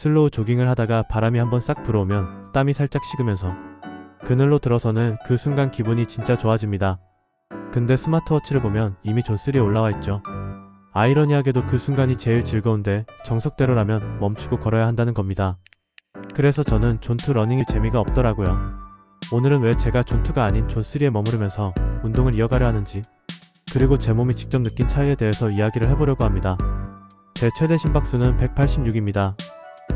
슬로우 조깅을 하다가 바람이 한번 싹 불어오면 땀이 살짝 식으면서 그늘로 들어서는 그 순간 기분이 진짜 좋아집니다. 근데 스마트워치를 보면 이미 존3에 올라와 있죠. 아이러니하게도 그 순간이 제일 즐거운데 정석대로라면 멈추고 걸어야 한다는 겁니다. 그래서 저는 존2 러닝이 재미가 없더라고요. 오늘은 왜 제가 존2가 아닌 존3에 머무르면서 운동을 이어가려 하는지, 그리고 제 몸이 직접 느낀 차이에 대해서 이야기를 해보려고 합니다. 제 최대 심박수는 186입니다.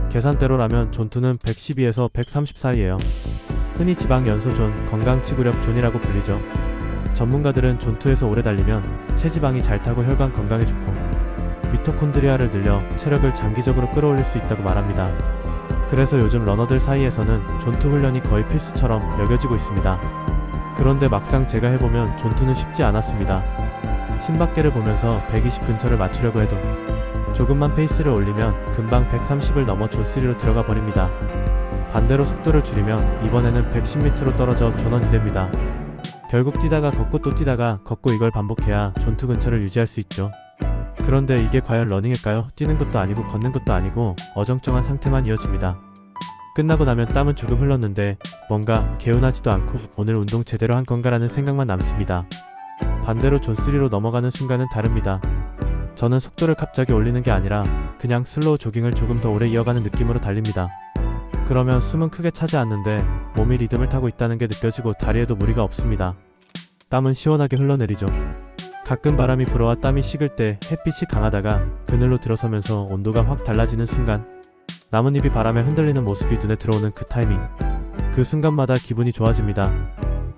계산대로라면 존2는 112에서 130 사이에요. 흔히 지방 연소 존, 건강 지구력 존이라고 불리죠. 전문가들은 존2에서 오래 달리면 체지방이 잘 타고 혈관 건강에 좋고 미토콘드리아를 늘려 체력을 장기적으로 끌어올릴 수 있다고 말합니다. 그래서 요즘 러너들 사이에서는 존2 훈련이 거의 필수처럼 여겨지고 있습니다. 그런데 막상 제가 해보면 존2는 쉽지 않았습니다. 심박계를 보면서 120 근처를 맞추려고 해도 조금만 페이스를 올리면 금방 130을 넘어 존3로 들어가 버립니다. 반대로 속도를 줄이면 이번에는 110m로 떨어져 존1이 됩니다. 결국 뛰다가 걷고 또 뛰다가 걷고 이걸 반복해야 존2 근처를 유지할 수 있죠. 그런데 이게 과연 러닝일까요? 뛰는 것도 아니고 걷는 것도 아니고 어정쩡한 상태만 이어집니다. 끝나고 나면 땀은 조금 흘렀는데 뭔가 개운하지도 않고 오늘 운동 제대로 한 건가라는 생각만 남습니다. 반대로 존3로 넘어가는 순간은 다릅니다. 저는 속도를 갑자기 올리는 게 아니라 그냥 슬로우 조깅을 조금 더 오래 이어가는 느낌으로 달립니다. 그러면 숨은 크게 차지 않는데 몸이 리듬을 타고 있다는 게 느껴지고 다리에도 무리가 없습니다. 땀은 시원하게 흘러내리죠. 가끔 바람이 불어와 땀이 식을 때 햇빛이 강하다가 그늘로 들어서면서 온도가 확 달라지는 순간, 나뭇잎이 바람에 흔들리는 모습이 눈에 들어오는 그 타이밍, 그 순간마다 기분이 좋아집니다.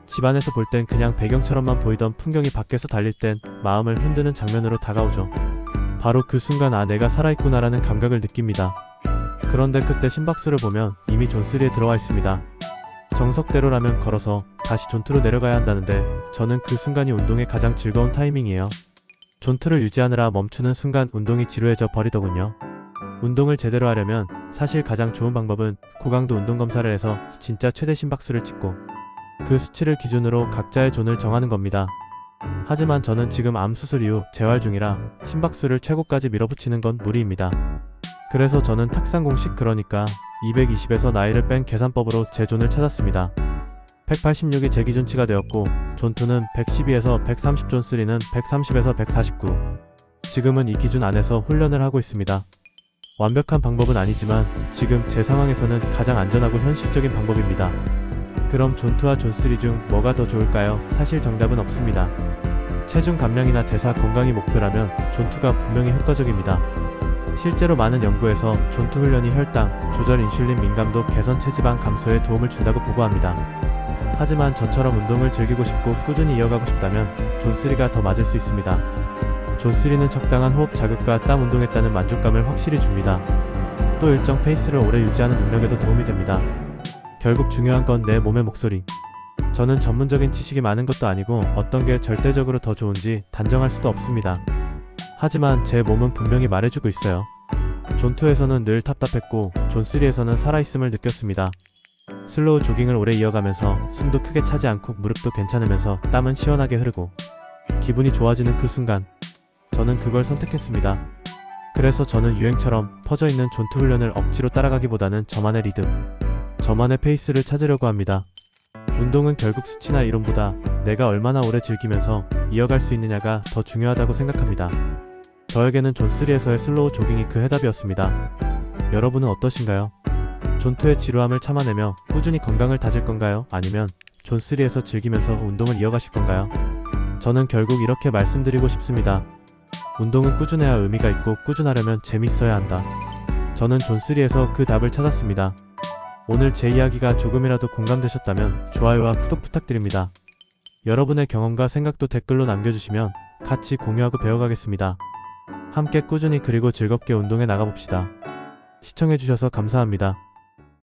집안에서 볼 땐 그냥 배경처럼만 보이던 풍경이 밖에서 달릴 땐 마음을 흔드는 장면으로 다가오죠. 바로 그 순간 아 내가 살아있구나라는 감각을 느낍니다. 그런데 그때 심박수를 보면 이미 존3에 들어와 있습니다. 정석대로라면 걸어서 다시 존2로 내려가야 한다는데 저는 그 순간이 운동의 가장 즐거운 타이밍이에요. 존2를 유지하느라 멈추는 순간 운동이 지루해져 버리더군요. 운동을 제대로 하려면 사실 가장 좋은 방법은 고강도 운동 검사를 해서 진짜 최대 심박수를 찍고 그 수치를 기준으로 각자의 존을 정하는 겁니다. 하지만 저는 지금 암 수술 이후 재활 중이라 심박수를 최고까지 밀어붙이는 건 무리입니다. 그래서 저는 탁상 공식, 그러니까 220에서 나이를 뺀 계산법으로 제 존을 찾았습니다. 186이 제 기준치가 되었고 존2는 112에서 130, 존3는 130에서 149. 지금은 이 기준 안에서 훈련을 하고 있습니다. 완벽한 방법은 아니지만 지금 제 상황에서는 가장 안전하고 현실적인 방법입니다. 그럼 존2와 존3 중 뭐가 더 좋을까요? 사실 정답은 없습니다. 체중 감량이나 대사 건강이 목표라면 존2가 분명히 효과적입니다. 실제로 많은 연구에서 존2 훈련이 혈당 조절, 인슐린 민감도 개선, 체지방 감소에 도움을 준다고 보고합니다. 하지만 저처럼 운동을 즐기고 싶고 꾸준히 이어가고 싶다면 존3가 더 맞을 수 있습니다. 존3는 적당한 호흡 자극과 땀 운동했다는 만족감을 확실히 줍니다. 또 일정 페이스를 오래 유지하는 능력에도 도움이 됩니다. 결국 중요한 건 내 몸의 목소리. 저는 전문적인 지식이 많은 것도 아니고 어떤 게 절대적으로 더 좋은지 단정할 수도 없습니다. 하지만 제 몸은 분명히 말해주고 있어요. 존2에서는 늘 답답했고 존3에서는 살아있음을 느꼈습니다. 슬로우 조깅을 오래 이어가면서 숨도 크게 차지 않고 무릎도 괜찮으면서 땀은 시원하게 흐르고 기분이 좋아지는 그 순간, 저는 그걸 선택했습니다. 그래서 저는 유행처럼 퍼져있는 존2 훈련을 억지로 따라가기보다는 저만의 리듬, 저만의 페이스를 찾으려고 합니다. 운동은 결국 수치나 이론보다 내가 얼마나 오래 즐기면서 이어갈 수 있느냐가 더 중요하다고 생각합니다. 저에게는 존3에서의 슬로우 조깅이 그 해답이었습니다. 여러분은 어떠신가요? 존2의 지루함을 참아내며 꾸준히 건강을 다질 건가요? 아니면 존3에서 즐기면서 운동을 이어가실 건가요? 저는 결국 이렇게 말씀드리고 싶습니다. 운동은 꾸준해야 의미가 있고 꾸준하려면 재밌어야 한다. 저는 존3에서 그 답을 찾았습니다. 오늘 제 이야기가 조금이라도 공감되셨다면 좋아요와 구독 부탁드립니다. 여러분의 경험과 생각도 댓글로 남겨주시면 같이 공유하고 배워가겠습니다. 함께 꾸준히 그리고 즐겁게 운동해 나가봅시다. 시청해주셔서 감사합니다.